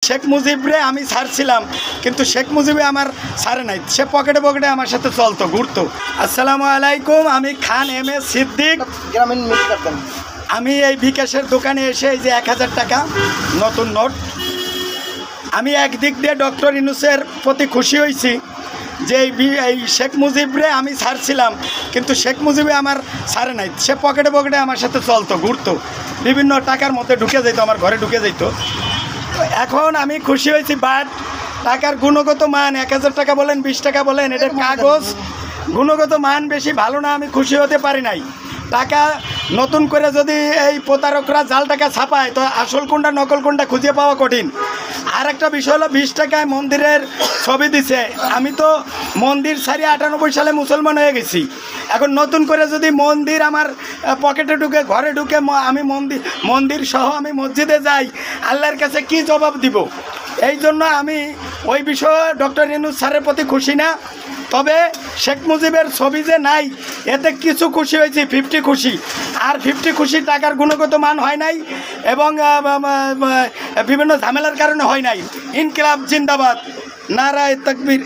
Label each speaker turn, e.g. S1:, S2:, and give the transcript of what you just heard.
S1: শেখ মুজিবরে আমি ছাড়ছিলাম, কিন্তু শেখ মুজিবে আমার ছাড়ে নাই। সে পকেটে পকেটে আমার সাথে চলতো, ঘুরতো। আসসালামু আলাইকুম, আমি খান এম এ সিদ্দিক। আমি এই বিকাশের দোকানে এসে এই যে 1000 টাকা নতুন নোট, আমি একদিক দিয়ে ডক্টর ইউনূসের প্রতি খুশি হয়েছি যে এই শেখ মুজিবরে আমি ছাড়ছিলাম, কিন্তু শেখ মুজিবে আমার ছাড়ে নাই। সে পকেটে পকেটে আমার সাথে চলতো, ঘুরতো, বিভিন্ন টাকার মধ্যে ঢুকে যেত, আমার ঘরে ঢুকে যেত। এখন আমি খুশি হয়েছি, বাট টাকার গুণগত মান 1000 টাকা বলেন 20 টাকা বলেন, এটার কাগজ গুণগত মান বেশি ভালো না, আমি খুশি হতে পারি নাই। টাকা নতুন করে যদি এই প্রতারকরা জাল টাকা ছাপায়, তো আসল কোনটা নকল কোনটা খুঁজে পাওয়া কঠিন। আর একটা বিষয় হলো 20 টাকায় মন্দিরের ছবি দিছে। আমি তো মন্দির ছাড়িয়ে 98 সালে মুসলমান হয়ে গেছি। এখন নতুন করে যদি মন্দির আমার পকেটে ঢুকে, ঘরে ঢুকে, আমি মন্দির সহ আমি মসজিদে যাই, আল্লাহর কাছে কি জবাব দিব? এই জন্য আমি ওই বিষয়ে ডক্টর ইউনূস স্যারের প্রতি খুশি না। তবে শেখ মুজিবের ছবি যে নাই, এতে কিছু খুশি হয়েছি, 50 খুশি। আর 50 খুশি টাকার গুণগত মান হয় নাই এবং বিভিন্ন ঝামেলার কারণে হয় নাই। ইনকিলাব জিন্দাবাদ, নারায়ে তাকবীর।